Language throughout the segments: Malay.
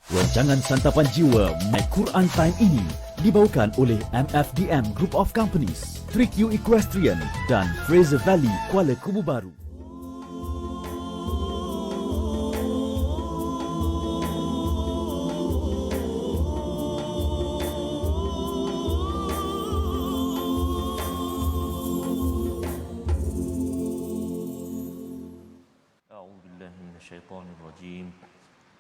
Rancangan Santapan Jiwa My Quran Time ini dibawakan oleh MFDM Group of Companies, 3Q Equestrian dan Fraser Valley Kuala Kubu Baru. أعوذ بالله من الشيطان الرجيم.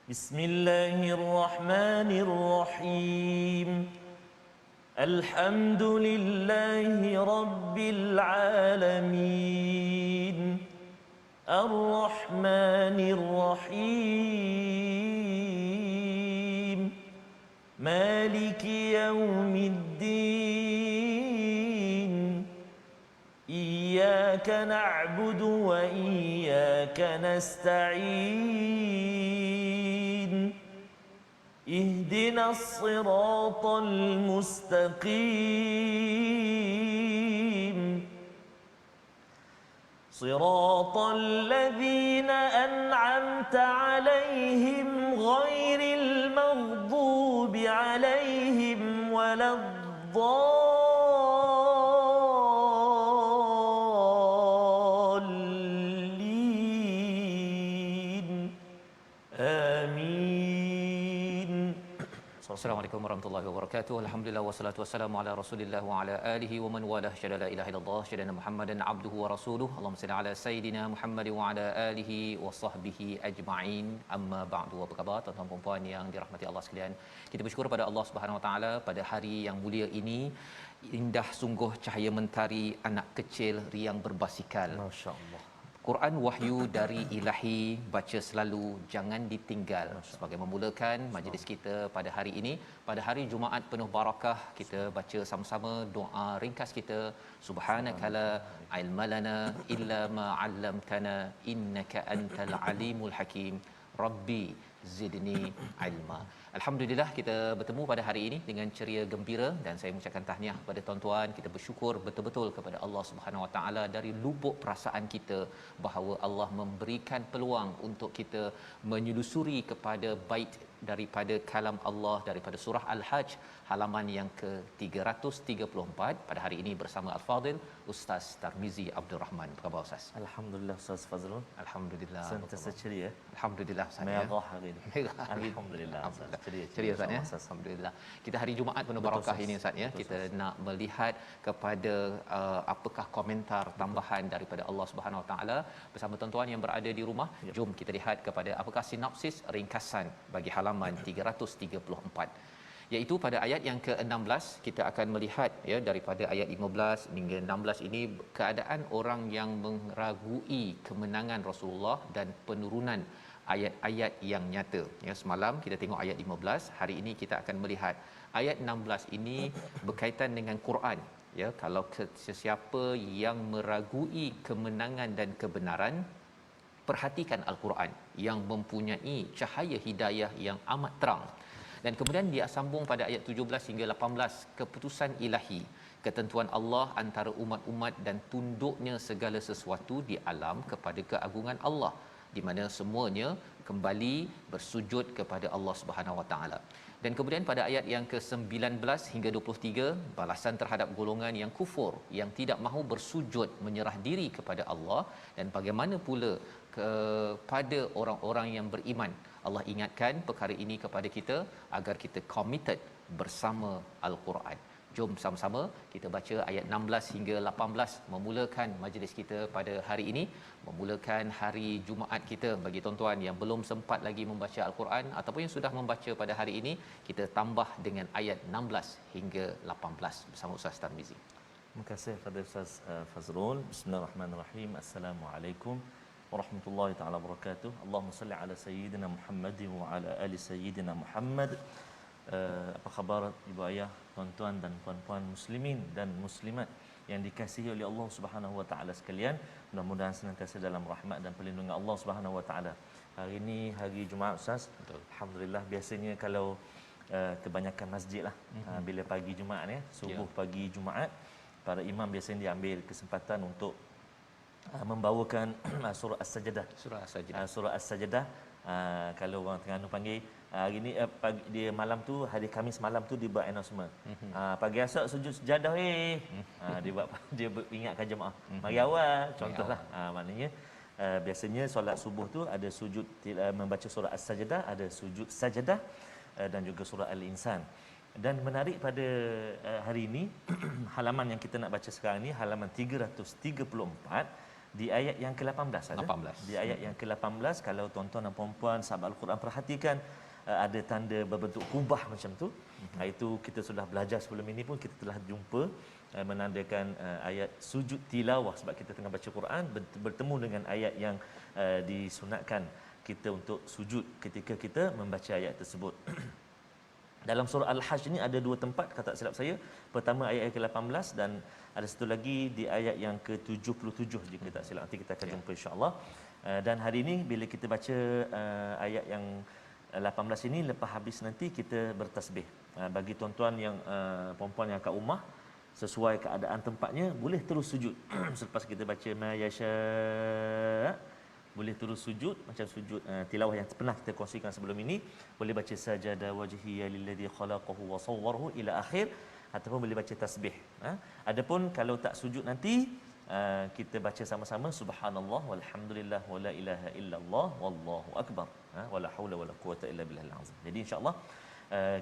بسم الله الرحمن الرحيم. الحمد لله رب العالمين. الرحمن الرحيم. مالك يوم الدين. إياك نعبد وإياك نستعين. اهدنا الصراط المستقيم. صراط الذين أنعمت عليهم غير المغضوب عليهم ولا الضالين. آمين. Assalamualaikum warahmatullahi wabarakatuh. Alhamdulillah wassalatu wassalamu ala Rasulillah wa ala alihi wa man walah. Syada la ilaha illallah, syada Muhammadan abduhu wa rasuluh. Allahumma salli ala sayidina Muhammad wa ala alihi wa sahbihi ajma'in. Amma ba'du. Apa khabar tuan-tuan dan puan yang dirahmati Allah sekalian? Kita bersyukur pada Allah Subhanahu wa taala pada hari yang mulia ini. Indah sungguh cahaya mentari anak kecil riang berbasikal. Masya-Allah. Quran wahyu dari ilahi, baca selalu, jangan ditinggal. Sebagai memulakan majlis kita pada hari ini, pada hari Jumaat penuh barakah, kita baca sama-sama doa ringkas kita. Subhanakala ilmalana illa ma 'allamtana innaka antal alimul hakim. Rabbi zidni ilma. Alhamdulillah kita bertemu pada hari ini dengan ceria gembira dan saya mengucapkan tahniah kepada tuan-tuan. Kita bersyukur betul-betul kepada Allah Subhanahu Wa Taala dari lubuk perasaan kita bahawa Allah memberikan peluang untuk kita menyelusuri kepada bait daripada kalam Allah daripada surah Al-Hajj halaman yang ke-334 pada hari ini bersama Al-Fadil Ustaz Tarmizi Abdul Rahman. Apa khabar Ustaz? Alhamdulillah Ustaz Fazrul. Alhamdulillah. Sentiasa ceria. Alhamdulillah Ustaz. Merah hari ini. Merah. Alhamdulillah. Ceria Ustaz ya. Alhamdulillah. Kita hari Jumaat penuh barakah ini Ustaz ya. Kita nak melihat kepada apakah komentar tambahan daripada Allah Subhanahu Wa Taala bersama tuan-tuan yang berada di rumah. Jom kita lihat kepada apakah sinopsis ringkasan bagi halaman 334. Iaitu pada ayat yang ke-16 kita akan melihat ya daripada ayat 15 hingga 16 ini keadaan orang yang meragui kemenangan Rasulullah dan penurunan ayat-ayat yang nyata. Ya, semalam kita tengok ayat 15, hari ini kita akan melihat ayat 16 ini berkaitan dengan Quran. Ya, kalau sesiapa yang meragui kemenangan dan kebenaran, perhatikan Al-Quran yang mempunyai cahaya hidayah yang amat terang. Dan kemudian dia sambung pada ayat 17 hingga 18, keputusan ilahi, ketentuan Allah antara umat-umat dan tunduknya segala sesuatu di alam kepada keagungan Allah, di mana semuanya kembali bersujud kepada Allah Subhanahu Wa Taala. Dan kemudian pada ayat yang ke-19 hingga 23, balasan terhadap golongan yang kufur, yang tidak mahu bersujud menyerah diri kepada Allah, dan bagaimana pula kepada orang-orang yang beriman. Allah ingatkan perkara ini kepada kita agar kita committed bersama Al-Quran. Jom sama-sama kita baca ayat 16 hingga 18 memulakan majlis kita pada hari ini, memulakan hari Jumaat kita. Bagi tuan-tuan yang belum sempat lagi membaca Al-Quran ataupun yang sudah membaca pada hari ini, kita tambah dengan ayat 16 hingga 18 bersama Ustaz Tarmizi. Terima kasih kepada Ustaz Fazrul. Bismillahirrahmanirrahim. Assalamualaikum warahmatullahi taala wabarakatuh. Allahumma salli ala sayyidina Muhammad wa ala ali sayyidina Muhammad. Apa khabar ibu ayah, tuan-tuan dan puan-puan muslimin dan muslimat yang dikasihi oleh Allah Subhanahu wa taala sekalian. Mudah-mudahan senantiasa dalam rahmat dan perlindungan Allah Subhanahu wa taala. Hari ini hari Jumaat Ustaz. Betul. Alhamdulillah, biasanya kalau kebanyakan masjid lah bila pagi Jumaat ya, subuh pagi Jumaat, para imam biasanya diambil kesempatan untuk membawakan surah As-Sajdah. Surah As-Sajdah. Surah As-Sajdah, kalau orang Terengganu panggil Hari ni pagi dia malam tu, hari Khamis malam tu dia buat announcement. Pagi esok sujud sejadah dia buat dia ingatkan jemaah. Mari awal contohlah. Maknanya biasanya solat subuh tu ada sujud membaca surah As-Sajdah, ada sujud sajadah dan juga surah Al-Insan. Dan menarik pada hari ini halaman yang kita nak baca sekarang ni halaman 334 di ayat yang ke-18 ada. 18. Di ayat yang ke-18 kalau tuan-tuan dan puan-puan sahabat Al-Quran perhatikan ada tanda berbentuk kubah macam tu. Itu kita sudah belajar sebelum ini pun kita telah jumpa menandakan ayat sujud tilawah sebab kita tengah baca Quran bertemu dengan ayat yang disunatkan kita untuk sujud ketika kita membaca ayat tersebut. Dalam surah Al-Hajj ni ada dua tempat kata silap saya. Pertama ayat yang ke-18 dan ada satu lagi di ayat yang ke-77 jika tak silap. Nanti kita akan jumpa insya-Allah. Dan hari ini bila kita baca ayat yang 18 ini lepas habis nanti kita bertasbih. Bagi tuan-tuan yang puan-puan yang kat rumah sesuai keadaan tempatnya boleh terus sujud selepas kita baca ma yasha, boleh terus sujud macam sujud tilawah yang pernah kita kongsikan sebelum ini, boleh baca sajada wajhiya lilladzi khalaqahu wa sawwarahu ila akhir, ataupun boleh baca tasbih. Adapun kalau tak sujud nanti kita baca sama-sama subhanallah walhamdulillah wala ilaha illallah wallahu akbar, wala haula wala quwata illa billahil azim. Jadi insya-Allah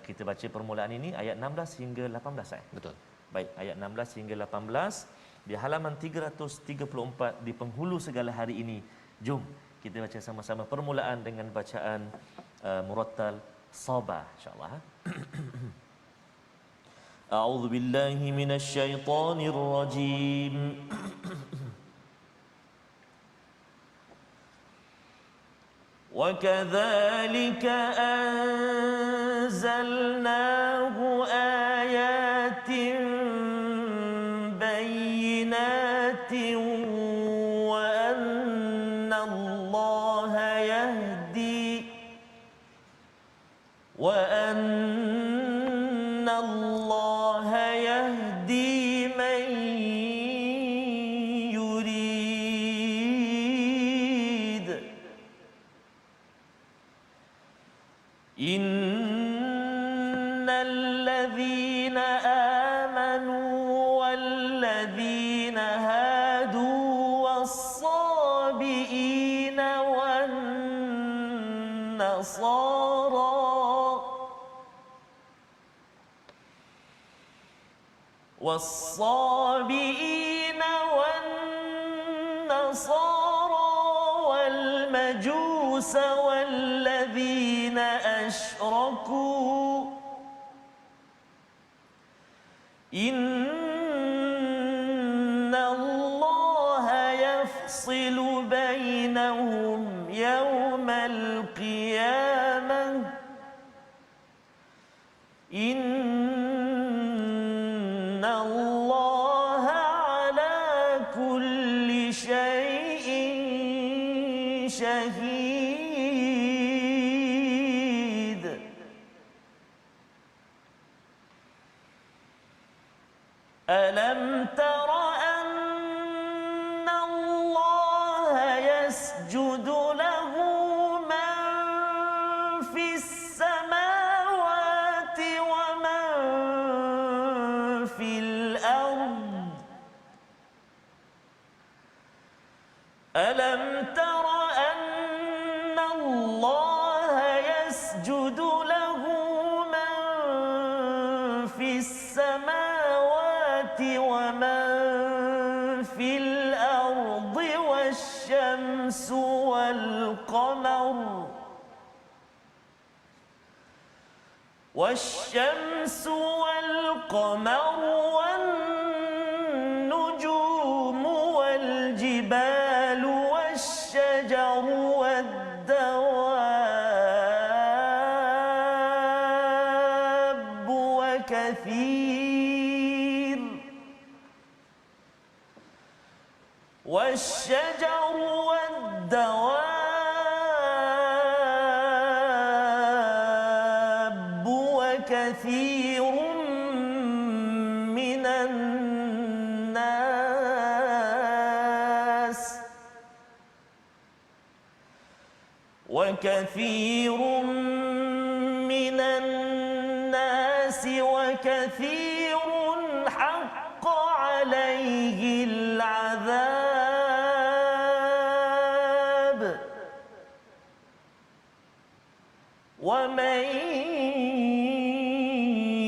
kita baca permulaan ini ayat 16 hingga 18 Betul. Baik, ayat 16 hingga 18 di halaman 334 di penghulu segala hari ini. Jom kita baca sama-sama permulaan dengan bacaan murattal Sabah insya-Allah. A'udzu billahi minasy syaithanir rajim. Wa kadzalika anzalnahu ayatin bayyinatin wa anna Allaha yahdi wa anna Allaha yahdi man yurid. Innal ladzina amanu wal ladzina hadu was-sabiina wan nasara والصابئين والنصارى والمجوس والذين أشركوا إن الله يفصل بينهم يوم القيامة إن الله على كل شيء شهيد. ألم تر أن الله يسجد له من في السماوات ومن في الأرض ألم تر أن الله يسجد له من في السماوات ومن في الأرض والشمس والقمر والنجوم والجبال والشجر والدواب والشجر والدواب وكثير من الناس وكثير الناس وكثير حق عليه العذاب ومن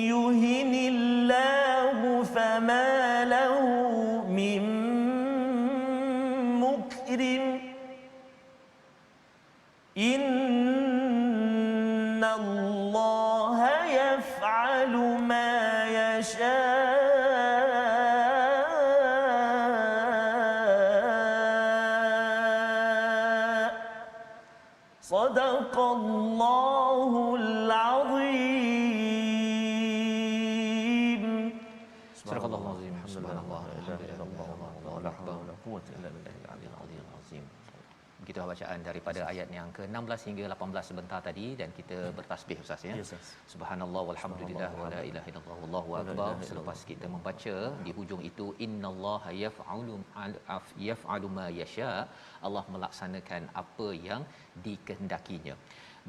يهن الله فما له من مكرم إن الله يفعل ما يشاء صدق الله العظيم Surah Al-Azim. Subhanallah, la ilaha illallah, la hawla wa la quwwata illa billahi Al-Aliyyil Azim. Begitu bacaan daripada ayat yang ke-16 hingga 18 sebentar tadi, dan kita bertasbih Ustaz ya. Yes, yes. Subhanallah walhamdulillah wala ilaha illallah wallahu akbar. Selepas kita membaca di hujung itu innallaha yaf'alu ma yasha, Allah melaksanakan apa yang dikehendakinya.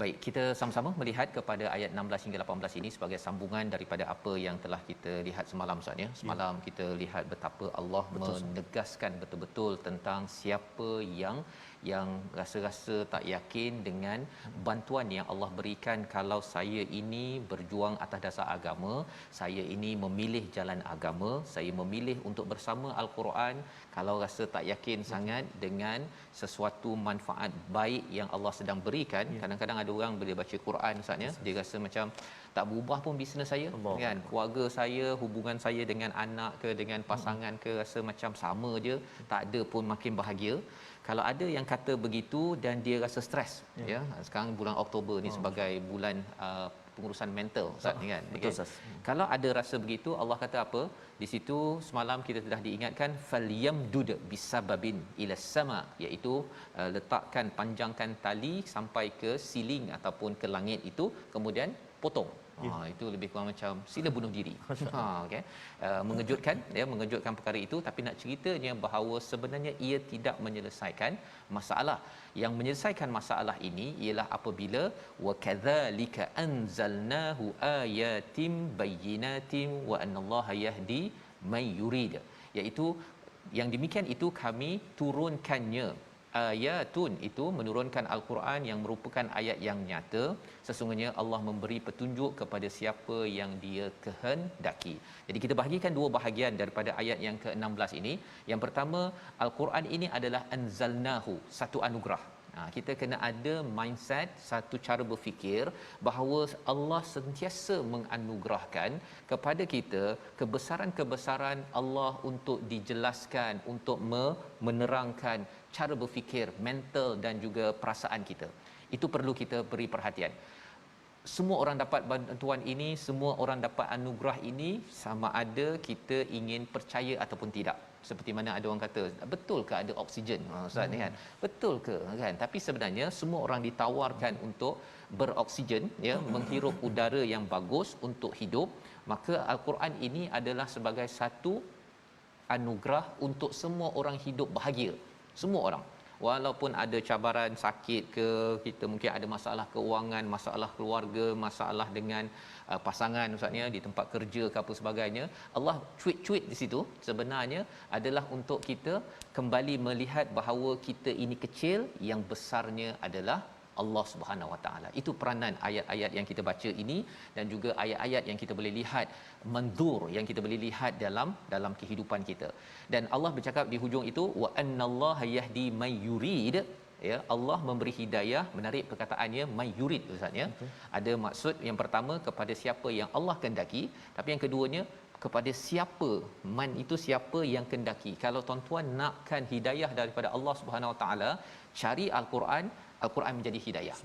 Baik, kita sama-sama melihat kepada ayat 16 hingga 18 ini sebagai sambungan daripada apa yang telah kita lihat semalam Ustaz ya. Semalam kita lihat betapa Allah menegaskan betul-betul tentang siapa yang rasa-rasa tak yakin dengan bantuan yang Allah berikan. Kalau saya ini berjuang atas dasar agama, saya ini memilih jalan agama, saya memilih untuk bersama Al-Quran, kalau rasa tak yakin sangat dengan sesuatu manfaat baik yang Allah sedang berikan, kadang-kadang ada orang bila baca Quran Ustaz ya, dia rasa macam tak berubah pun bisnes saya kan, keluarga saya, hubungan saya dengan anak ke dengan pasangan ke, rasa macam sama je, tak ada pun makin bahagia. Kalau ada yang kata begitu dan dia rasa stres ya, sekarang bulan Oktober ni sebagai bulan pengurusan mental Ustaz ni kan. Betul Ustaz. Kalau ada rasa begitu, Allah kata apa? Di situ semalam kita telah diingatkan falyamdud bisababin ila sama, iaitu letakkan, panjangkan tali sampai ke siling ataupun ke langit itu, kemudian potong. Itu lebih kurang macam sila bunuh diri. Okey. Mengejutkan ya, mengejutkan perkara itu, tapi nak ceritanya bahawa sebenarnya ia tidak menyelesaikan masalah. Yang menyelesaikan masalah ini ialah apabila wa kadzalika anzalnahu ayatim bayyinatin wa annallaha yahdi may yurid, iaitu yang demikian itu kami turunkannya. Ayatun itu menurunkan Al-Quran yang merupakan ayat yang nyata. Sesungguhnya Allah memberi petunjuk kepada siapa yang dia kehendaki. Jadi kita bahagikan dua bahagian daripada ayat yang ke-16 ini. Yang pertama, Al-Quran ini adalah anzalnahu, satu anugerah. Kita kena ada mindset, satu cara berfikir bahawa Allah sentiasa menganugerahkan kepada kita kebesaran-kebesaran Allah untuk dijelaskan, untuk menerangkan cara berfikir, mental dan juga perasaan kita. Itu perlu kita beri perhatian. Semua orang dapat bantuan ini, semua orang dapat anugerah ini, sama ada kita ingin percaya ataupun tidak. Seperti mana ada orang kata, betul ke ada oksigen Ustaz ni kan? Betul ke kan? Tapi sebenarnya semua orang ditawarkan untuk beroksigen ya, menghirup udara yang bagus untuk hidup. Maka Al-Quran ini adalah sebagai satu anugerah untuk semua orang hidup bahagia. Semua orang, walaupun ada cabaran, sakit ke, kita mungkin ada masalah keuangan, masalah keluarga, masalah dengan pasangan Ustaz ya, di tempat kerja ke apa sebagainya, Allah cuit-cuit di situ sebenarnya adalah untuk kita kembali melihat bahawa kita ini kecil, yang besarnya adalah Allah Subhanahu Wa Taala. Itu peranan ayat-ayat yang kita baca ini, dan juga ayat-ayat yang kita boleh lihat manzur, yang kita boleh lihat dalam kehidupan kita. Dan Allah bercakap di hujung itu wa annallaha yahdi may yurid, ya, Allah memberi hidayah. Menarik perkataannya may yurid Ustaz ya. Ada maksud yang pertama kepada siapa yang Allah kehendaki, tapi yang keduanya kepada siapa, man itu siapa yang kehendaki. Kalau tuan-tuan nakkan hidayah daripada Allah Subhanahu Wa Taala, cari Al-Quran, Al-Quran menjadi hidayah.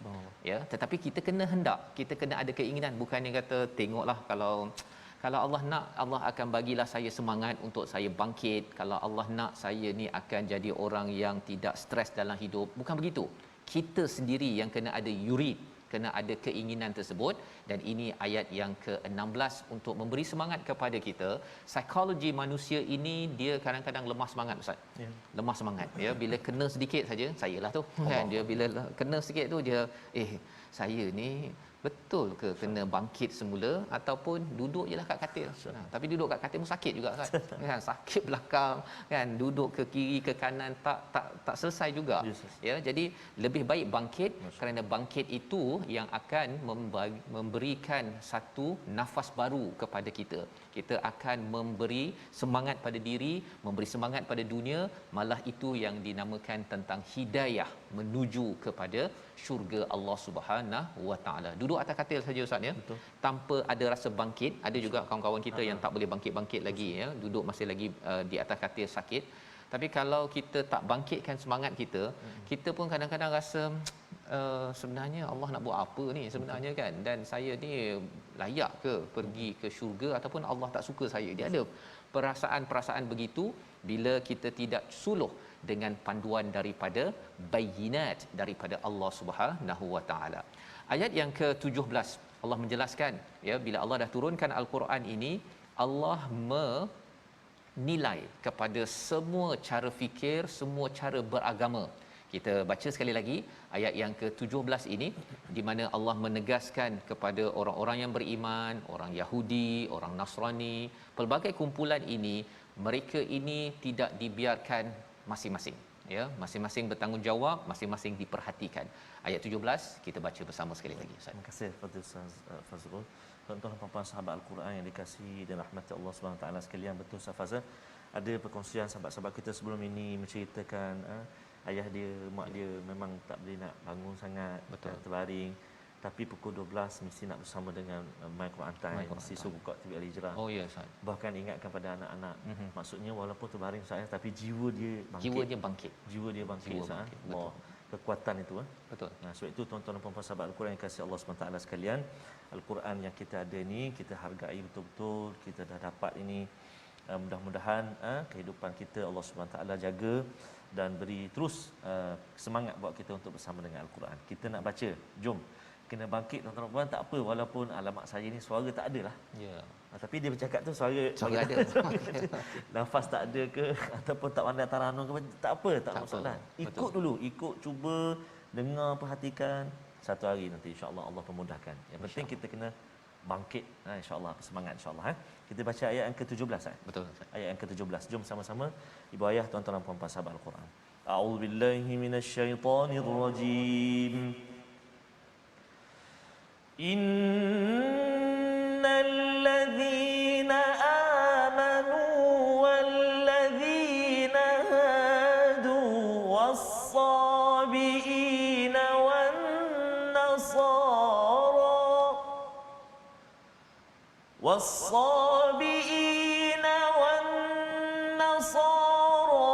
Ya, tetapi kita kena hendak, kita kena ada keinginan, bukannya kata tengoklah kalau Allah nak, Allah akan bagilah saya semangat untuk saya bangkit. Kalau Allah nak, saya ni akan jadi orang yang tidak stres dalam hidup. Bukan begitu. Kita sendiri yang kena ada yurid, kena ada keinginan tersebut. Dan ini ayat yang ke-16 untuk memberi semangat kepada kita. Psikologi manusia ini dia kadang-kadang lemah semangat Ustaz. Lemah semangat ya, bila kena sedikit saja, sayalah tu kan, dia bila kena sikit tu dia saya ni Betul ke kena bangkit semula ataupun duduk jelah kat katil. Tapi duduk kat katil pun sakit juga kan. Kan sakit belakang kan, duduk ke kiri ke kanan tak selesai juga. Ya, jadi lebih baik bangkit kerana bangkit itu yang akan memberikan satu nafas baru kepada kita. Kita akan memberi semangat pada diri, memberi semangat pada dunia, malah itu yang dinamakan tentang hidayah menuju kepada syurga Allah Subhanahu Wa Taala. Duduk atas katil saja ustaz ya. Betul. Tanpa ada rasa bangkit. Ada juga kawan-kawan kita yang tak boleh bangkit-bangkit lagi ya, duduk masih lagi di atas katil sakit. Tapi kalau kita tak bangkitkan semangat kita, kita pun kadang-kadang rasa sebenarnya Allah nak buat apa ni sebenarnya kan, dan saya ni layak ke pergi ke syurga ataupun Allah tak suka saya. Dia ada perasaan-perasaan begitu bila kita tidak suluh dengan panduan daripada bayinat daripada Allah Subhanahu Wa Taala. Ayat yang ke-17 Allah menjelaskan ya, bila Allah dah turunkan al-Quran ini, Allah menilai kepada semua cara fikir, semua cara beragama. Kita baca sekali lagi ayat yang ke-17 ini, di mana Allah menegaskan kepada orang-orang yang beriman, orang Yahudi, orang Nasrani, pelbagai kumpulan ini, mereka ini tidak dibiarkan masing-masing ya, masing-masing bertanggungjawab, masing-masing diperhatikan. Ayat 17 kita baca bersama sekali lagi Ustaz. Terima kasih kepada Ustaz Fazrul. Tuan-tuan dan puan-puan sahabat Al-Quran yang dikasihi dan rahmati Allah Subhanahu Wa Taala sekalian, betul Ustaz Fazal, ada perkongsian sahabat-sahabat kita sebelum ini menceritakan ayah dia, mak dia memang tak boleh nak bangun sangat, terbaring, tapi pukul 12 mesti nak bersama dengan My Quran Time, mesti suruh buka TV Al-Hijrah. Oh ya Ustaz. Bahkan ingatkan pada anak-anak. Maksudnya walaupun terbaring saya, tapi jiwa dia bangkit. Jiwa dia bangkit. Jiwa dia bangkit. Allah, kekuatan itu Betul. Nah, sebab itu tuan-tuan dan puan-puan sahabat Al-Quran yang kasih Allah SWT sekalian, Al-Quran yang kita ada ni kita hargai betul-betul. Kita dah dapat ini, mudah-mudahan kehidupan kita Allah SWT jaga dan beri terus semangat buat kita untuk bersama dengan Al-Quran. Kita nak baca, jom kena bangkit tuan-tuan dan puan, tak apa walaupun alamak saya ni suara tak ada lah. Ya. Tapi dia bercakap tu suara ada. nafas tak ada ke ataupun tak pandai taranum ke, tak apa, tak masalah. Ikut dulu, ikut, cuba dengar, perhatikan. Satu hari nanti insya-Allah Allah pemudahkan. Yang penting kita kena bangkit, insya-Allah, semangat insya-Allah. Kita baca ayat yang ke-17. Betul. Ayat yang ke-17. Jom sama-sama ibu ayah, tuan-tuan dan puan-puan sahabat Al-Quran. A'udzubillahi minasyaitonirrajim. Innal ladzina amanu wal ladzina hadu was-sabiina wan nasara was-sabiina wan nasara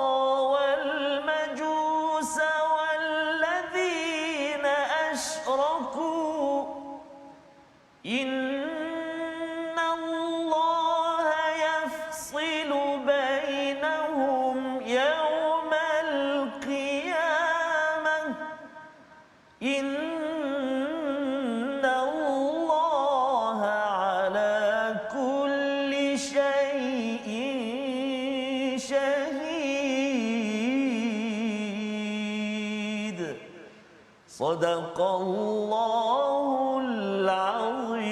wal majusa wal ladzina asyraku Inna Allah yafsilu bainahum yawmal qiyamah. Inna Allah ala kulli shay'in shahid. Sadaqallahul azim.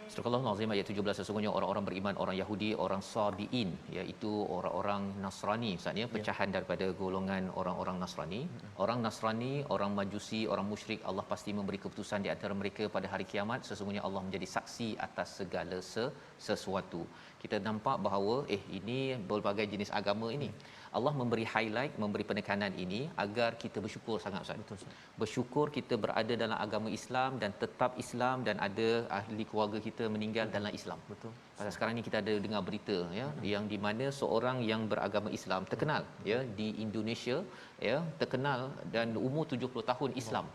Astagfirullahalazim. Ayat 17, sesungguhnya orang-orang beriman, orang Yahudi, orang Sabiin, iaitu orang-orang Nasrani Ustaz ya, pecahan daripada golongan orang-orang Nasrani. Orang Nasrani, orang Majusi, orang musyrik, Allah pasti memberi keputusan di antara mereka pada hari kiamat. Sesungguhnya Allah menjadi saksi atas segala sesuatu. Kita nampak bahawa ini berbagai jenis agama ini. Allah memberi highlight, memberi penekanan ini agar kita bersyukur sangat Ustaz. Betul, Ustaz. Bersyukur kita berada dalam agama Islam dan tetap Islam, dan ada ahli keluarga kita meninggal dalam Islam. Betul. Pasal sekarang ni kita ada dengar berita yang di mana seorang yang beragama Islam terkenal di Indonesia terkenal dan umur 70 tahun Islam.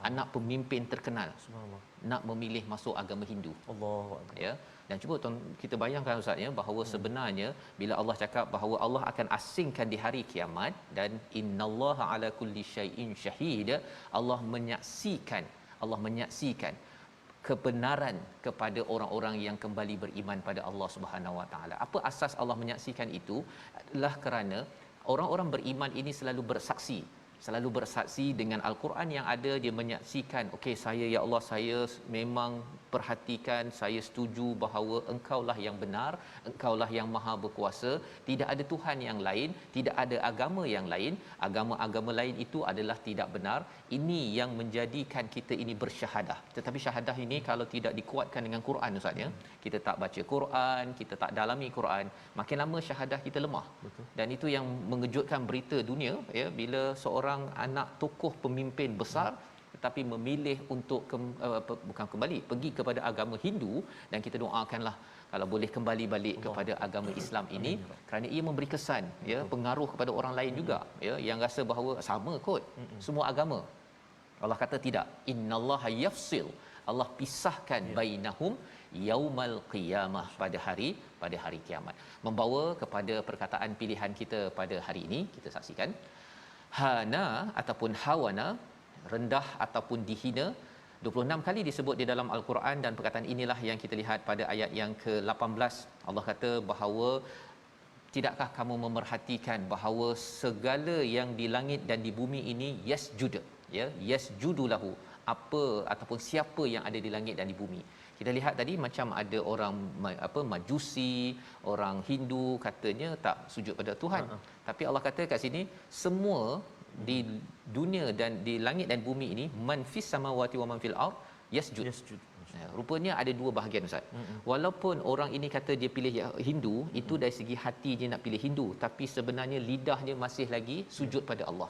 Anak pemimpin terkenal. Subhanallah. Nak memilih masuk agama Hindu. Allahu Dan cuba kita bayangkan Ustaz bahawa sebenarnya bila Allah cakap bahawa Allah akan asingkan di hari kiamat dan innallaha ala kulli syai'in syahid, Allah menyaksikan kebenaran kepada orang-orang yang kembali beriman pada Allah Subhanahu Wa Taala. Apa asas Allah menyaksikan itu? Adalah kerana orang-orang beriman ini selalu bersaksi selalu bersaksi dengan al-Quran yang ada, dia menyaksikan, okey saya ya Allah, saya memang perhatikan, saya setuju bahawa engkaulah yang benar, engkaulah yang maha berkuasa, tidak ada tuhan yang lain, tidak ada agama yang lain, agama-agama lain itu adalah tidak benar. Ini yang menjadikan kita ini bersyahadah. Tetapi syahadah ini kalau tidak dikuatkan dengan Quran Ustaz ya, kita tak baca Quran, kita tak dalami Quran, makin lama syahadah kita lemah. Betul. Dan itu yang mengejutkan berita dunia ya, bila seorang anak tokoh pemimpin besar tetapi memilih untuk bukan kembali, pergi kepada agama Hindu, dan kita doakanlah kalau boleh kembali balik kepada agama Islam ini, kerana ia memberi kesan ya, pengaruh kepada orang lain juga ya, yang rasa bahawa sama kot semua agama. Allah kata tidak, innallaha yafsil, Allah pisahkan bainahum yaumal qiyamah, pada hari kiamat. Membawa kepada perkataan pilihan kita pada hari ini, kita saksikan hana ataupun hawana, rendah ataupun dihina, 26 kali disebut di dalam al-Quran, dan perkataan inilah yang kita lihat pada ayat yang ke-18. Allah kata bahawa tidakkah kamu memerhatikan bahawa segala yang di langit dan di bumi ini yasjud ya, yasjudu lahu, apa ataupun siapa yang ada di langit dan di bumi. Kita lihat tadi macam ada orang Majusi, orang Hindu katanya tak sujud pada Tuhan. Tapi Allah kata kat sini semua di dunia dan di langit dan bumi ini, man fis samawati wa man fil ard yasjud. Rupanya ada dua bahagian Ustaz. Walaupun orang ini kata dia pilih Hindu, itu dari segi hati dia nak pilih Hindu, tapi sebenarnya lidahnya masih lagi sujud pada Allah.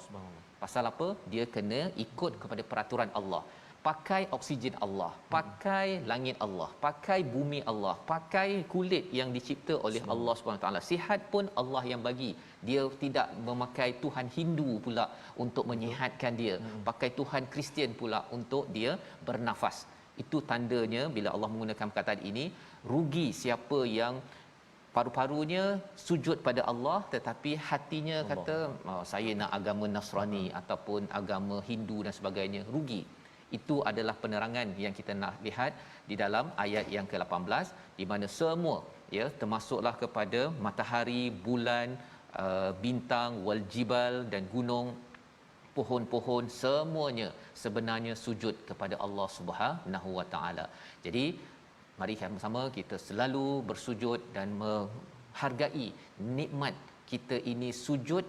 Pasal apa? Dia kena ikut kepada peraturan Allah. Pakai oksigen Allah, pakai langit Allah, pakai bumi Allah, pakai kulit yang dicipta oleh Allah Subhanahu taala. Sihat pun Allah yang bagi. Dia tidak memakai Tuhan Hindu pula untuk menyihatkan dia. Pakai Tuhan Kristian pula untuk dia bernafas. Itu tandanya bila Allah menggunakan perkataan ini, rugi siapa yang paru-parunya sujud pada Allah tetapi hatinya kata saya nak agama Nasrani ataupun agama Hindu dan sebagainya, rugi. Itu adalah penerangan yang kita nak lihat di dalam ayat yang ke-18, di mana semua ya, termasuklah kepada matahari, bulan, bintang, wal jibal, dan gunung, pohon-pohon, semuanya sebenarnya sujud kepada Allah Subhanahu wa taala. Jadi mari sama-sama kita selalu bersujud dan menghargai nikmat kita ini, sujud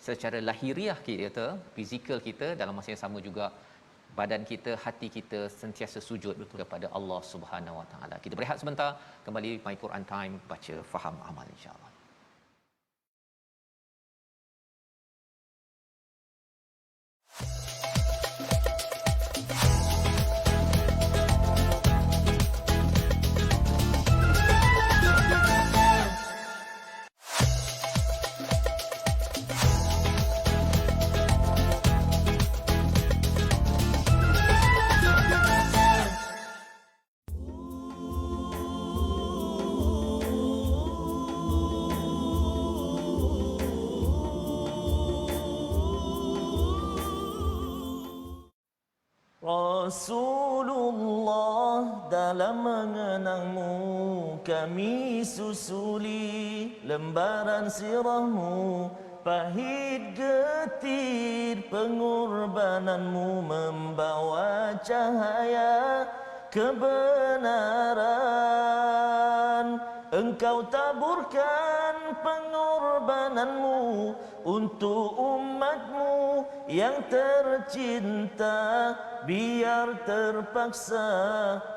secara lahiriah kita, fizikal kita, dalam masa yang sama juga badan kita, hati kita sentiasa sujud kepada Allah Subhanahu wa taala. Kita berehat sebentar, kembali My Quran Time, baca faham amal insya-Allah. Rasulullah, dalam mengenangmu kami susuli lembaran sirahmu, pahit getir pengorbananmu membawa cahaya kebenaran. Engkau taburkan pengorbananmu untuk umatmu yang tercinta, biar terpaksa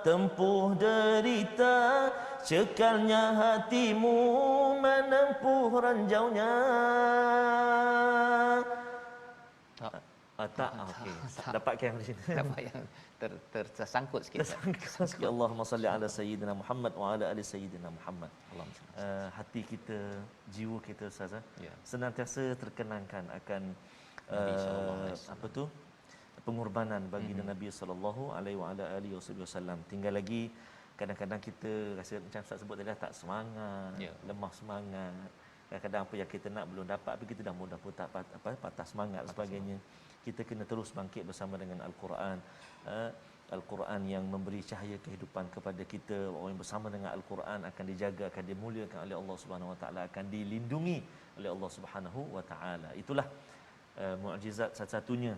tempuh derita, cekalnya hatimu menempuh ranjaunya. Tak, okey. Dapat yang di sini. Dapat yang tersangkut sikit. Tersangkut. Allahumma salli ala sayyidina Muhammad wa ala ali sayyidina Muhammad. Hati kita, jiwa kita Ustaz, ya, senantiasa terkenangkan akan apa tu, pengorbanan bagi Nabi sallallahu alaihi wa ala alihi wasallam. Tinggal lagi kadang-kadang kita rasa macam Ustaz sebut tadi, tak semangat, lemah semangat. Kadang-kadang apa yang kita nak belum dapat, tapi kita dah mudah pun tak patah semangat dan sebagainya. Kita kena terus bangkit bersama dengan Al-Quran. Al-Quran yang memberi cahaya kehidupan kepada kita. Orang yang bersama dengan Al-Quran akan dijaga, akan dimuliakan oleh Allah Subhanahu Wa Taala, akan dilindungi oleh Allah Subhanahu Wa Taala. Itulah mukjizat satu-satunya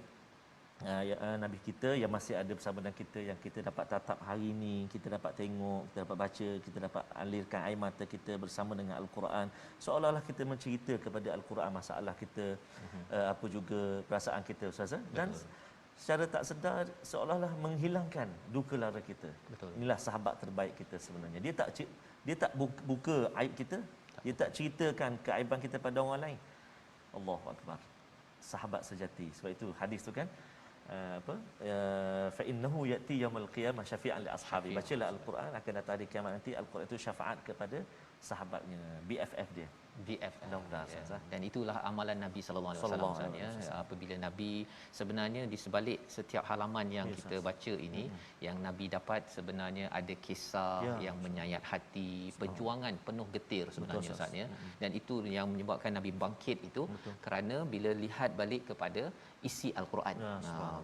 Nabi kita yang masih ada bersama dengan kita, yang kita dapat tatap hari ini, kita dapat tengok, kita dapat baca, kita dapat alirkan air mata kita bersama dengan Al-Quran, seolah-olah kita mencerita kepada Al-Quran masalah kita, apa juga perasaan kita, Ustaz, dan secara tak sedar seolah-olah menghilangkan duka lara kita. Betul. Inilah sahabat terbaik kita sebenarnya. Dia tak buka aib kita, dia tak ceritakan keaiban kita pada orang lain. Allahu akbar. Sahabat sejati. Sebab itu hadis tu kan, fa innahu yati yaumil qiyamah syafi'an li ashabi. Bacalah Al-Quran, akan datang hari kiamat nanti Al-Quran itu syafaat kepada sahabatnya, BFF dia. Dan itulah amalan Nabi sallallahu alaihi wasallam ya. Apabila Nabi sebenarnya di sebalik setiap halaman yang kita baca ini, yang Nabi dapat sebenarnya ada kisah yang menyayat hati, perjuangan penuh getir sebenarnya Ustaz ya. Dan itu yang menyebabkan Nabi bangkit itu kerana bila lihat balik kepada isi Al-Quran.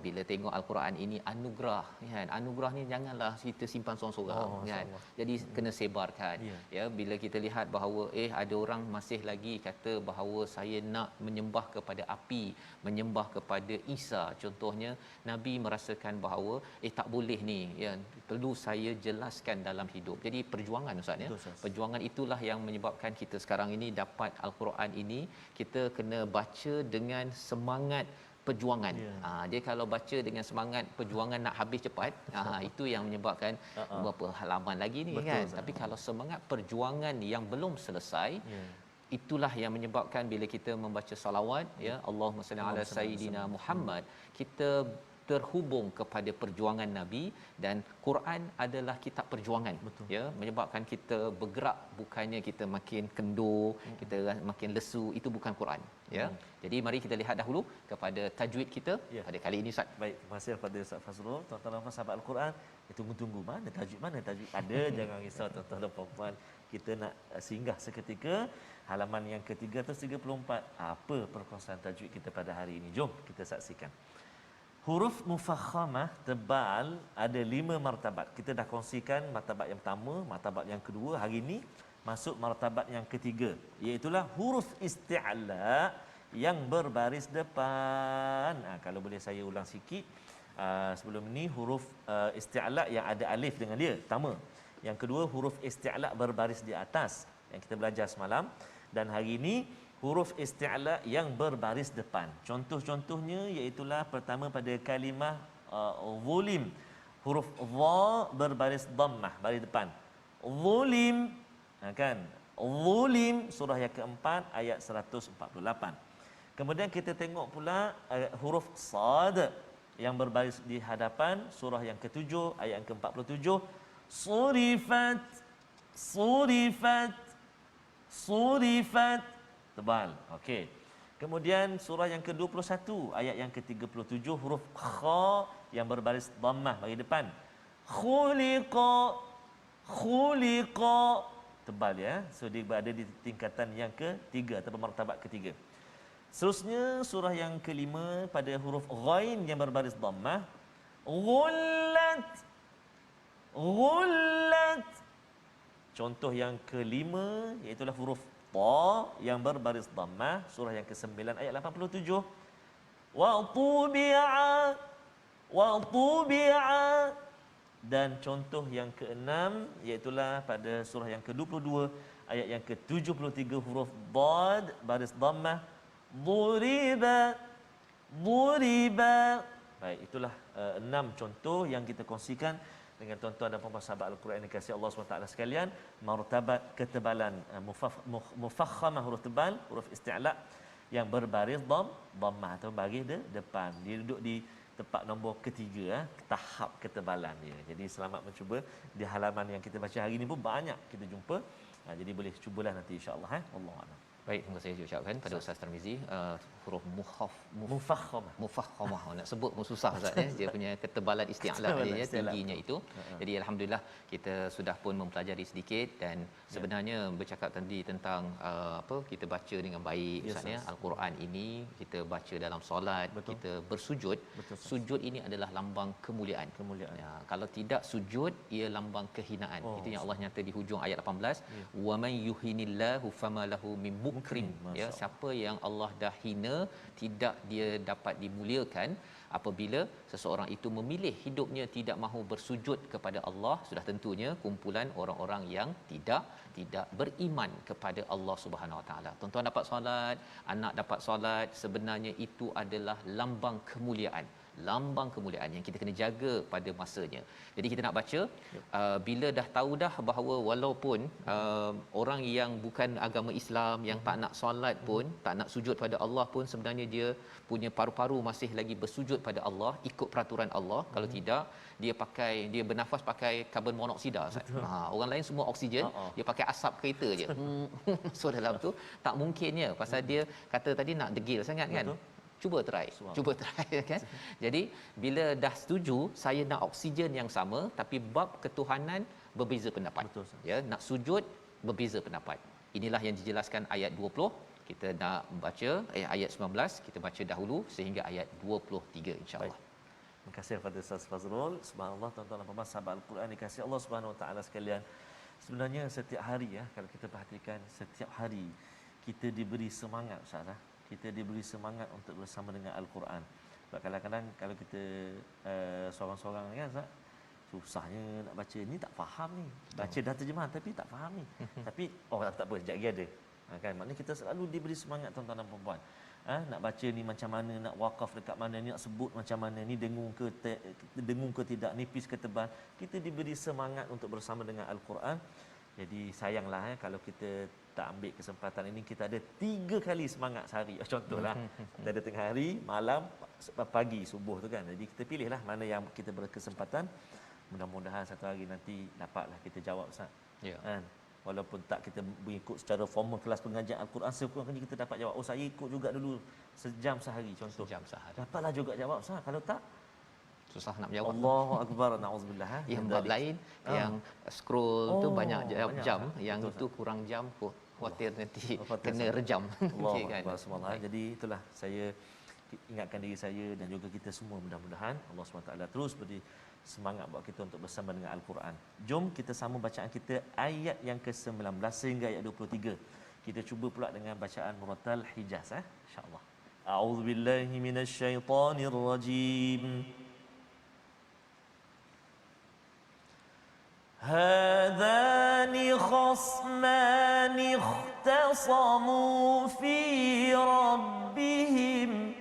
Bila tengok Al-Quran ini anugerah kan. Anugerah ni janganlah kita simpan seorang-seorang kan. Jadi kena sebarkan. Ya, bila kita lihat bahawa ada orang masih lagi kata bahawa saya nak menyembah kepada api, menyembah kepada Isa contohnya, Nabi merasakan bahawa tak boleh ni ya, perlu saya jelaskan dalam hidup. Jadi perjuangan Ustaz ya. Perjuangan itulah yang menyebabkan kita sekarang ini dapat Al-Quran ini, kita kena baca dengan semangat perjuangan. Dia kalau baca dengan semangat perjuangan nak habis cepat, itu yang menyebabkan berapa halaman lagi ni. Betul, kan. Tapi kalau semangat perjuangan yang belum selesai, itulah yang menyebabkan bila kita membaca salawat ya, Allahumma salli ala sayyidina Muhammad, kita terhubung kepada perjuangan Nabi, dan Quran adalah kitab perjuangan. Betul. Ya, menyebabkan kita bergerak, bukannya kita makin kendur, kita makin lesu, itu bukan Quran ya. Jadi mari kita lihat dahulu kepada tajwid kita pada kali ini Ustaz. Baik, terima kasih kepada Ustaz Fazrul. Tuan-tuan dan sahabat Al-Quran, tunggu-tunggu mana tajwid ada. Jangan risau tuan-tuan dan puan-puan, kita nak singgah seketika halaman yang ke-334. Apa perkongsian tajwid kita pada hari ini? Jom kita saksikan. Huruf mufakhamah tebal ada 5 martabat. Kita dah kongsikan martabat yang pertama, martabat yang kedua. Hari ini masuk martabat yang ketiga, iaitulah huruf isti'la yang berbaris depan. Kalau boleh saya ulang sikit. Sebelum ini huruf isti'la yang ada alif dengan dia, pertama. Yang kedua huruf isti'la berbaris di atas yang kita belajar semalam, dan hari ini huruf isti'la yang berbaris depan. Contoh-contohnya iaitulah pertama pada kalimah zulim, huruf dha berbaris dhammah baris depan. Zulim, kan? Zulim surah yang keempat ayat 148. Kemudian kita tengok pula huruf sad yang berbaris di hadapan, surah yang ke-7 ayat yang ke-47. Surifat, surifat, surifat, tebal. Okey. Kemudian surah yang ke-21 ayat yang ke-37, huruf kha yang berbaris dhammah bagi depan. Khuliqa, khuliqa, tebal ya. So dia berada di tingkatan yang ketiga atau martabat ketiga. Seterusnya surah yang kelima pada huruf ghain yang berbaris dhammah. Ghullat, ghullat. Contoh yang kelima iaitu huruf ta yang berbaris dhammah, surah yang ke-9 ayat 87. Wa tubi'a, wa tubi'a. Dan contoh yang ke-6 iaitu pada surah yang ke-22 ayat yang ke-73, huruf dad baris dhammah. Duriba, duriba. Baik, itulah 6 contoh yang kita kongsikan dengan tuan-tuan dan puan-puan sahabat Al-Quran yang dikasihi Allah SWT sekalian. Martabat ketebalan mufakhamah, huruf tebal, huruf isti'la yang berbaris dhammah atau baris depan. Dia duduk di tempat nombor ketiga, tahap ketebalan dia. Jadi selamat mencuba. Di halaman yang kita baca hari ini pun banyak kita jumpa. Jadi boleh cubalah nanti insya-Allah. Wallahu a'lam. Baik, terima kasih saya ucapkan pada Ustaz Tarmizi. Huruf mufakhamah nak sebut pun susah Ustaz ya. Dia punya ketebalan isti'la dia tingginya itu. Jadi alhamdulillah kita sudah pun mempelajari sedikit, dan sebenarnya bercakap tadi tentang kita baca dengan baik Ustaz ya. Al-Quran ini kita baca dalam solat, kita bersujud. Sujud ini adalah lambang kemuliaan. Ya, kalau tidak sujud ia lambang kehinaan. Itu yang Allah nyata di hujung ayat 18. Wa man yuhinillahu fama lahu min mukrim, Masya ya, Allah. siapa yang Allah dah hina tidak dia dapat dimuliakan. Apabila seseorang itu memilih hidupnya tidak mahu bersujud kepada Allah, sudah tentunya kumpulan orang-orang yang tidak beriman kepada Allah Subhanahu Wa Taala. Tuan-tuan dapat solat, anak dapat solat, sebenarnya itu adalah lambang kemuliaan yang kita kena jaga pada masanya. Jadi kita nak baca bila dah tahu dah bahawa walaupun orang yang bukan agama Islam, yang tak nak solat pun, tak nak sujud pada Allah pun, sebenarnya dia punya paru-paru masih lagi bersujud pada Allah ikut peraturan Allah. Kalau tidak, dia bernafas pakai karbon monoksida. Orang lain semua oksigen, dia pakai asap kereta je. So dalam tu tak mungkinnya, pasal dia kata tadi nak degil sangat kan. Cuba try kan. Jadi bila dah setuju saya nak oksigen yang sama, tapi bab ketuhanan berbeza pendapat. Betul, ya, nak sujud berbeza pendapat. Inilah yang dijelaskan ayat 20. Kita nak baca ayat 19, kita baca dahulu sehingga ayat 23 insya-Allah. Terima kasih kepada Ustaz Fazrul. Subhanallah, tuan-tuan dan puan-puan sahabat Al-Quran dikasihi Allah Subhanahu Wa Taala sekalian. Sebenarnya setiap hari, ya, kalau kita perhatikan, setiap hari kita diberi semangat, Ustaz. Kita diberi semangat untuk bersama dengan Al-Quran. Sebab kadang-kadang kalau kita seorang-seorang kan, Ustaz, susahnya nak baca ni, tak faham ni. Baca dah terjemahan tapi tak faham ni. Tapi tak apa, sekejap lagi ada. Kan, maknanya kita selalu diberi semangat, tuan-tuan dan puan-puan. Nak baca ni macam mana, nak wakaf dekat mana ni, nak sebut macam mana ni, dengung ke tidak, nipis ke tebal. Kita diberi semangat untuk bersama dengan Al-Quran. Jadi sayanglah kalau kita tak ambil kesempatan ini. Kita ada 3 kali semangat sehari. Contohlah, kita ada tengah hari, malam, pagi, subuh tu kan. Jadi kita pilihlah mana yang kita berkesempatan. Mudah-mudahan satu hari nanti dapatlah kita jawab, Ustaz. Ya. Kan? Walaupun tak kita mengikut secara formal kelas pengajian Al-Quran, sekurang-kurangnya kita dapat jawab. Oh, saya ikut juga dulu sejam sehari contoh. Sejam sehari. Dapatlah juga jawab, Ustaz. Kalau tak, susah nak menjawab. Allahu akbar, nauzubillah. Yang bab lain yang scroll tu banyak jam, yang betul, itu kurang jam pun khawatir nanti kena Ustaz. rejam. Allahu kan. akbar, subhanallah. Jadi itulah saya ingatkan diri saya dan juga kita semua, mudah-mudahan Allah SWT terus beri semangat buat kita untuk bersama dengan Al-Quran. Jom kita sama bacaan kita ayat yang ke-19 sehingga ayat 23. Kita cuba pula dengan bacaan Muratal Hijaz, insya-Allah. A'udzubillahi minasyaitonirrajim. هذان خصمان اختصموا في ربهم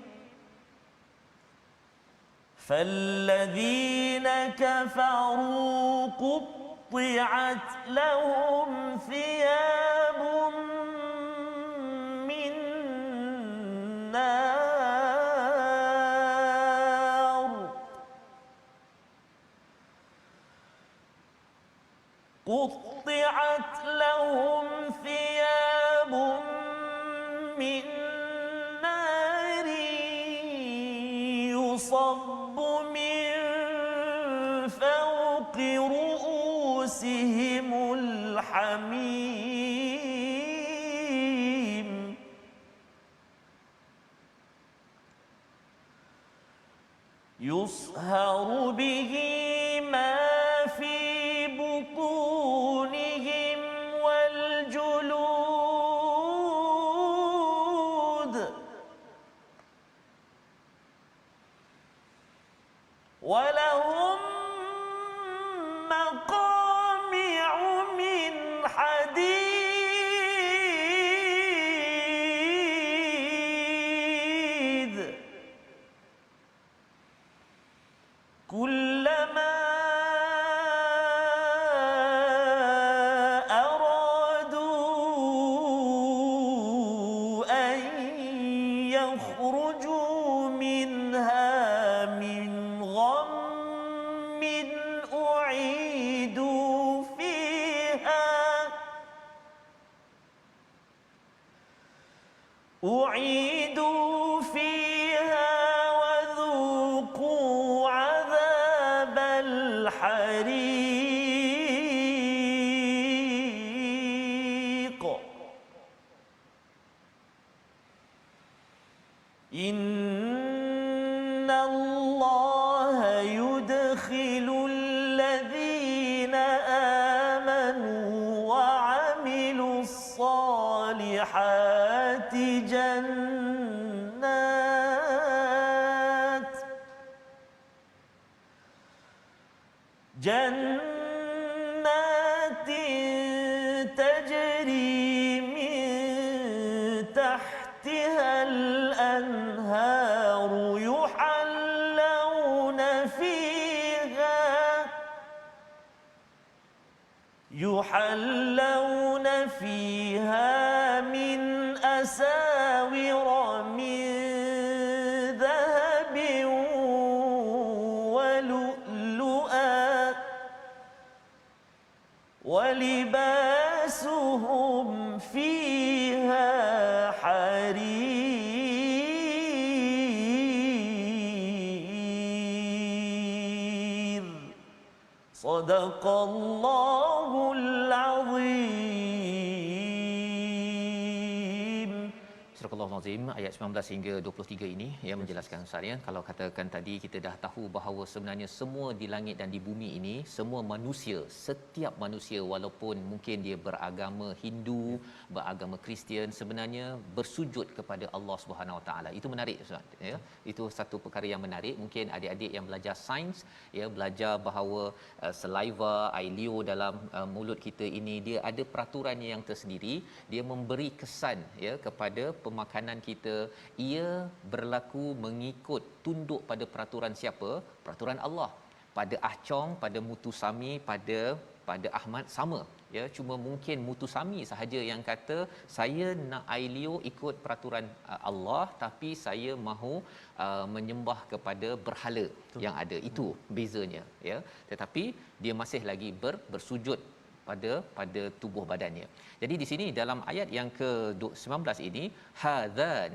فالذين كفروا قطعت لهم ثياب من نار قطعت لهم ثياب من نار يصب من فوق رؤوسهم الحميم يصهر به ما في بطونهم والجلود ولهم مقامع من حديد كلما يخرجوا منها من غم أعيدوا فيها وذوقوا عذاب الحريق إن الله يدخل الذين آمنوا وعملوا الصالحات جنات تجري من تحتها الأنهار يحلون فيها من أساور من ذهب ولؤلؤا ولباسهم فيها حرير صدق الله العظيم. Surah Al-Azim ayat 19 hingga 23 ini yang menjelaskan Ustaz ya, kalau katakan tadi kita dah tahu bahawa sebenarnya semua di langit dan di bumi ini semua manusia, setiap manusia walaupun mungkin dia beragama Hindu, beragama Kristian, sebenarnya bersujud kepada Allah Subhanahu Wa Taala. Itu menarik Ustaz ya. Itu satu perkara yang menarik. Mungkin adik-adik yang belajar sains ya, belajar bahawa saliva, air liur dalam mulut kita ini dia ada peraturannya yang tersendiri. Dia memberi kesan ya kepada pemakanan kita, ia berlaku mengikut tunduk pada peraturan siapa? Peraturan Allah. Pada Ahcong, pada Mutusami, pada Ahmad sama ya, cuma mungkin Mutusami sahaja yang kata saya nak air liur ikut peraturan Allah, tapi saya mahu menyembah kepada berhala yang ada. Itu bezanya ya, tetapi dia masih lagi bersujud pada tubuh badannya. Jadi di sini dalam ayat yang ke-19 ini, hadzan,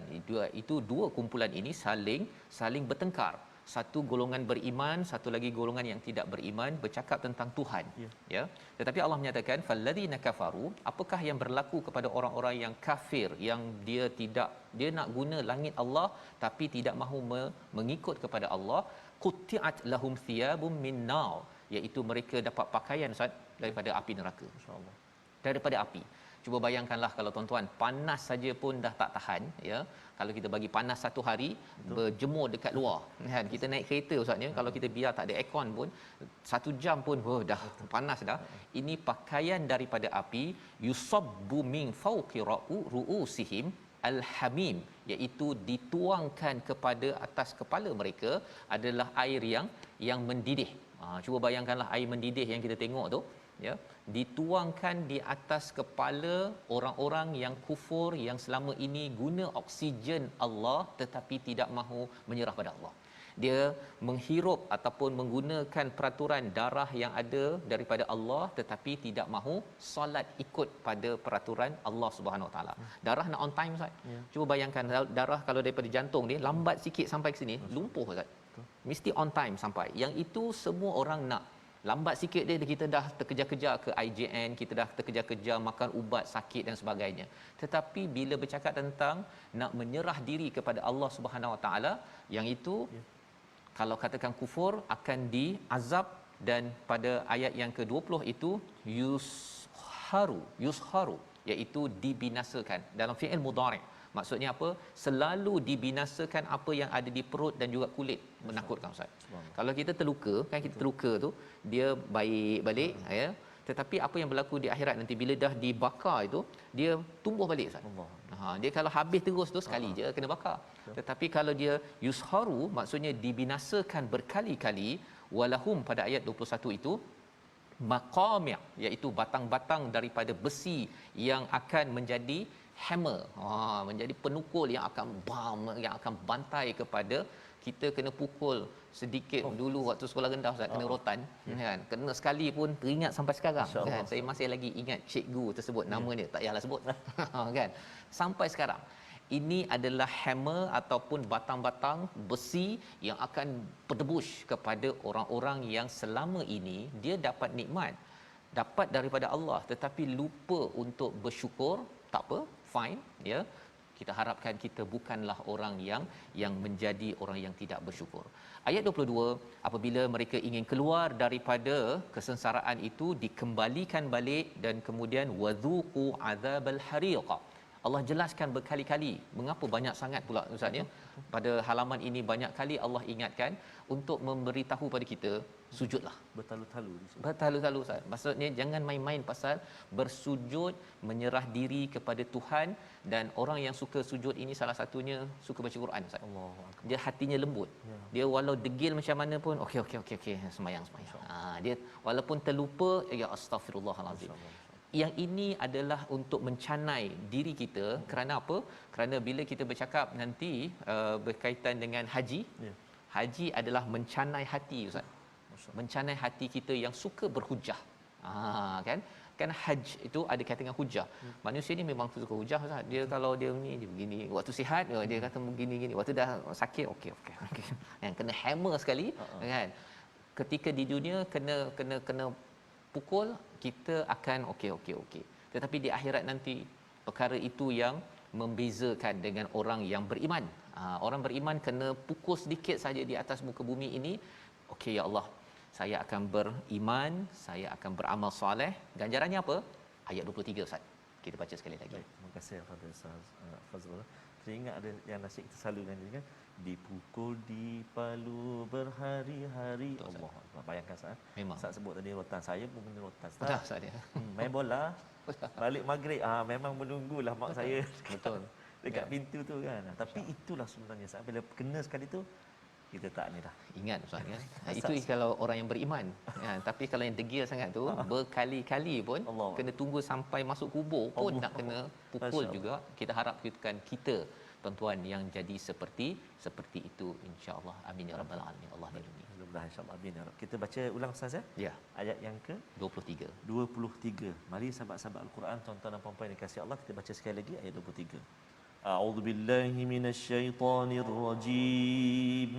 itu dua kumpulan ini saling bertengkar. Satu golongan beriman, satu lagi golongan yang tidak beriman, bercakap tentang Tuhan ya. Tetapi Allah menyatakan falladzina kafaru, apakah yang berlaku kepada orang-orang yang kafir, yang dia nak guna langit Allah tapi tidak mahu mengikut kepada Allah, qutti'at lahum thiyabum min nar, iaitu mereka dapat pakaian Ustaz daripada api neraka. Insya-Allah. Daripada api. Cuba bayangkanlah kalau tuan-tuan panas saja pun dah tak tahan ya. Kalau kita bagi panas satu hari, berjemur dekat luar kan. Kita naik kereta Ustaz ya, kalau kita biar tak ada aircon pun 1 jam pun dah panas dah. Ini pakaian daripada api, yusabbu min fawqi ru'usihim al-hamim, iaitu dituangkan kepada atas kepala mereka adalah air yang mendidih. Cuba bayangkanlah air mendidih yang kita tengok tu ya, dituangkan di atas kepala orang-orang yang kufur, yang selama ini guna oksigen Allah tetapi tidak mahu menyerah pada Allah. Dia menghirup ataupun menggunakan peraturan darah yang ada daripada Allah tetapi tidak mahu solat ikut pada peraturan Allah Subhanahu Wa Taala. Darah nak on time Ustaz. Cuba bayangkan darah kalau daripada jantung ni lambat sikit sampai ke sini, lumpuh Ustaz. Mesti on time sampai. Yang itu semua orang nak. Lambat sikit dia kita dah terkejar-kejar ke IJN, kita dah terkejar-kejar makan ubat sakit dan sebagainya. Tetapi bila bercakap tentang nak menyerah diri kepada Allah Subhanahu Wa Taala, yang itu kalau katakan kufur akan diazab, dan pada ayat yang ke-20 itu yusharu, iaitu dibinasakan dalam fi'il mudhari'. Maksudnya apa? Selalu dibinasakan apa yang ada di perut dan juga kulit. Menakutkan Ustaz. Kalau kita terluka, kan kita terluka tu dia baik balik ya. Tetapi apa yang berlaku di akhirat nanti bila dah dibakar itu, dia tumbuh balik Ustaz. Dia kalau habis terus tu sekali je kena bakar. Tetapi kalau dia yusharu, maksudnya dibinasakan berkali-kali. Walahum pada ayat 21 itu maqami', iaitu batang-batang daripada besi yang akan menjadi hammer, menjadi penukul yang akan bantai kepada kita. Kena pukul sedikit dulu waktu sekolah rendah Ustaz, kena rotan kan, kena sekali pun teringat sampai sekarang kan. Saya masih lagi ingat cikgu tersebut, nama dia tak payahlah sebut kan, sampai sekarang. Ini adalah hammer ataupun batang-batang besi yang akan berdebush kepada orang-orang yang selama ini dia dapat nikmat, dapat daripada Allah tetapi lupa untuk bersyukur. Tak apa, fine ya. Kita harapkan kita bukanlah orang yang menjadi orang yang tidak bersyukur. Ayat 22, apabila mereka ingin keluar daripada kesengsaraan itu, dikembalikan balik dan kemudian wadzuqu azabal hariq. Allah jelaskan berkali-kali. Mengapa banyak sangat pula Ustaz ya? Pada halaman ini banyak kali Allah ingatkan untuk memberitahu pada kita sujudlah. Bertalu-talu di situ. Bertalu-talu Ustaz. Maksudnya jangan main-main pasal bersujud, menyerah diri kepada Tuhan, dan orang yang suka sujud ini salah satunya suka baca Quran Ustaz. Allahuakbar. Dia hatinya lembut. Ya. Dia walau degil macam mana pun okey sembahyang. Dia walaupun terlupa ya astagfirullahalazim. Yang ini adalah untuk mencanai diri kita. Kerana apa? Kerana bila kita bercakap nanti berkaitan dengan haji, Ya. haji adalah mencanai hati Ustaz. Mencanai hati kita yang suka berhujah. Kan haji itu ada kaitan dengan hujah. Manusia ni memang suka hujah Ustaz. Dia kalau dia ni dia begini, waktu sihat dia kata begini, waktu dah sakit okey. Yang kena hammer sekali kan. Ketika di dunia kena pukul, kita akan okey. Tetapi di akhirat nanti perkara itu yang membezakan dengan orang yang beriman. Orang beriman kena pukul sedikit saja di atas muka bumi ini, okey ya Allah, saya akan beriman, saya akan beramal soleh. Ganjarannya apa? Ayat 23 Ustaz. Kita baca sekali lagi. Baik, terima kasih kepada Ustaz Fazrul. Saya ingat ada yang nasihat kita selalu kan, dipukul di palu berhari-hari. Allah. Bayangkan Ustaz. Memang. Ustaz sebut tadi rotan, saya pun kena rotan. Dah Ustaz dia. Main bola, balik maghrib memang menunggulah mak saya Betul. dekat pintu tu kan. Tapi itulah sebenarnya Ustaz, bila kena sekali tu kita tak ni dah. Ingat Ustaz kan. Itu kalau orang yang beriman. Tapi kalau yang degil sangat tu berkali-kali pun Allah. kena tunggu sampai masuk kubur pun Allah. nak kena pukul Masya juga. Kita harapkan kita tuan-tuan yang jadi seperti itu insya-Allah. Amin ya rabbal alamin. Allah lindungi. Mudah-mudahan insya-Allah, amin ya Rabb. Kita baca ulang Ustaz ya. Ya, Ayat yang ke 23. 23. Mari sahabat-sahabat Al-Quran, tuan-tuan dan puan-puan yang dikasihi Allah, kita baca sekali lagi ayat 23. A'udzu billahi minasyaitonir rajim.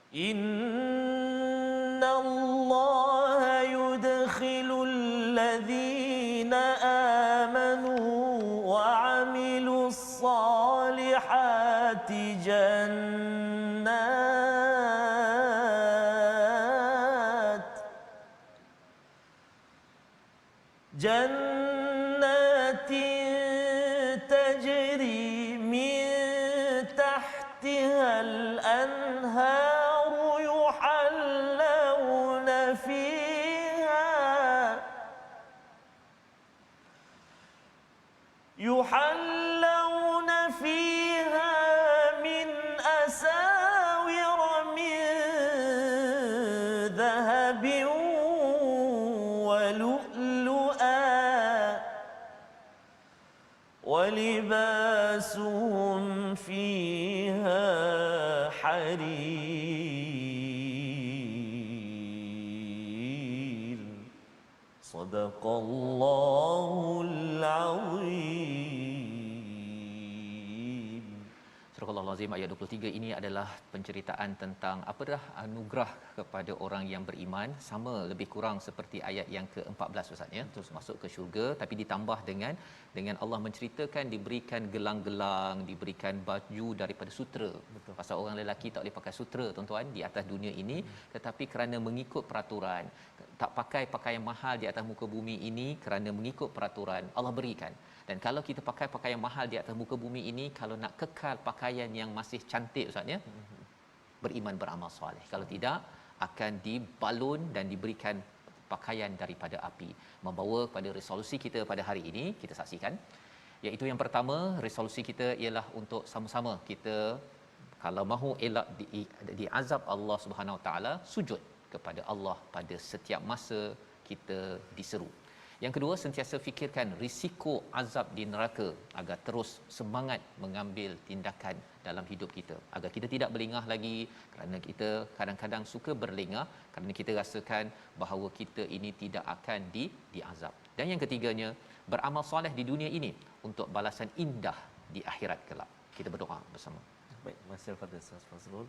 Innallaha yudkhilul ladzina amanu wa 'amilus salihati جنات تجري من تحتها الأنهار يحلون فيها من أساور من ذهب ولؤلؤا ولباسهم فيها حرير صدق الله العظيم. Surah Al-Azim ayat 23 ini adalah penceritaan tentang apakah anugerah kepada orang yang beriman, sama lebih kurang seperti ayat yang ke-14 Ustaz ya. Terus masuk ke syurga, tapi ditambah dengan Allah menceritakan diberikan gelang-gelang, diberikan baju daripada sutera. Betul. Pasal orang lelaki tak boleh pakai sutera tuan-tuan di atas dunia ini, tetapi kerana mengikut peraturan, tak pakai pakaian mahal di atas muka bumi ini kerana mengikut peraturan, Allah berikan. Dan kalau kita pakai pakaian mahal di atas muka bumi ini, kalau nak kekal pakaian yang masih cantik Ustaz ya, beriman beramal soleh. Kalau tidak, akan dibalun dan diberikan pakaian daripada api. Membawa pada resolusi kita pada hari ini, kita saksikan. Iaitu yang pertama, resolusi kita ialah untuk sama-sama kita kalau mahu elak di azab Allah Subhanahu Wa Taala, sujud kepada Allah pada setiap masa kita diseru. Yang kedua, sentiasa fikirkan risiko azab di neraka agar terus semangat mengambil tindakan dalam hidup kita, agar kita tidak berlengah lagi, kerana kita kadang-kadang suka berlengah kerana kita rasakan bahawa kita ini tidak akan diazab. Dan yang ketiganya, beramal soleh di dunia ini untuk balasan indah di akhirat kelak. Kita berdoa bersama. Baik, masih pada Ustaz Fazrul.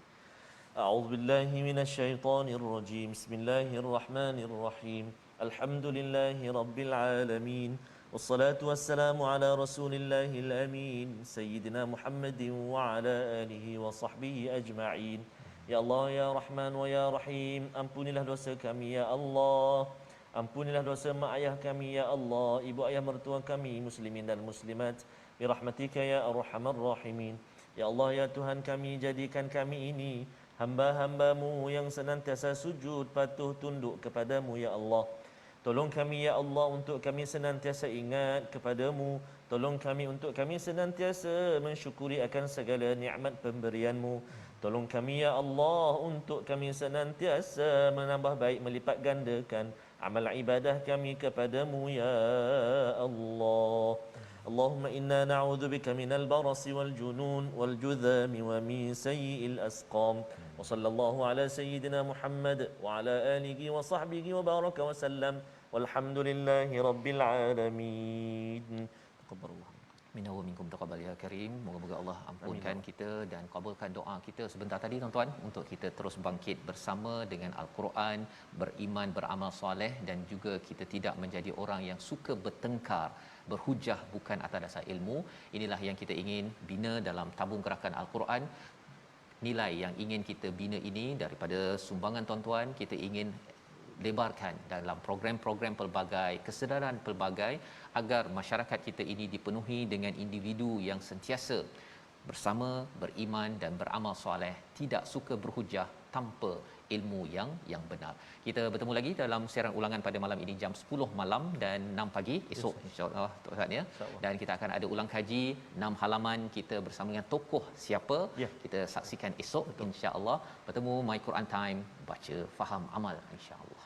A'udzu billahi minasyaitonir rajim. Bismillahirrahmanirrahim. Alhamdulillahi rabbil alamin. Wassalatu wassalamu ala rasulillahil amin. Sayyidina Muhammadin wa ala alihi wa sahbihi ajma'in. Ya Allah, ya Rahman wa ya Rahim, ampunilah dosa kami ya Allah. Ampunilah dosa mak ayah kami ya Allah, ibu ayah mertua kami muslimin dan muslimat, bi rahmatika ya arhamar rahimin. Ya Allah, ya Tuhan kami, jadikan kami ini hamba-hamba-Mu yang senantiasa sujud patuh tunduk kepadamu ya Allah. Tolong kami ya Allah untuk kami senantiasa ingat kepadamu. Tolong kami untuk kami senantiasa mensyukuri akan segala nikmat pemberian-Mu. Tolong kami ya Allah untuk kami senantiasa menambah baik, melipat gandakan amal ibadah kami kepadamu ya Allah. اللهم إنا نعوذ بك من البرص والجنون والجذام ومن سيء الأسقام وصلى الله على سيدنا محمد وعلى آله وصحبه وبارك وسلم والحمد لله رب العالمين. تقبل الله minna wa minkum taqabbal ya karim. Moga-moga Allah ampunkan kita dan kabulkan doa kita sebentar tadi tuan-tuan, untuk kita terus bangkit bersama dengan al-Quran, beriman, beramal soleh, dan juga kita tidak menjadi orang yang suka bertengkar, berhujah bukan atas dasar ilmu. Inilah yang kita ingin bina dalam tabung gerakan al-Quran. Nilai yang ingin kita bina ini daripada sumbangan tuan-tuan, kita ingin lebarkan dalam program-program pelbagai, kesedaran pelbagai, agar masyarakat kita ini dipenuhi dengan individu yang sentiasa bersama, beriman dan beramal soleh, tidak suka berhujah tanpa ilmu yang benar. Kita bertemu lagi dalam siaran ulangan pada malam ini jam 10 malam dan 6 pagi esok insya-Allah Tuhan ya. Dan kita akan ada ulang kaji 6 halaman kita bersama dengan tokoh siapa. Kita saksikan esok insya-Allah. Bertemu My Quran Time, baca, faham, amal insya-Allah.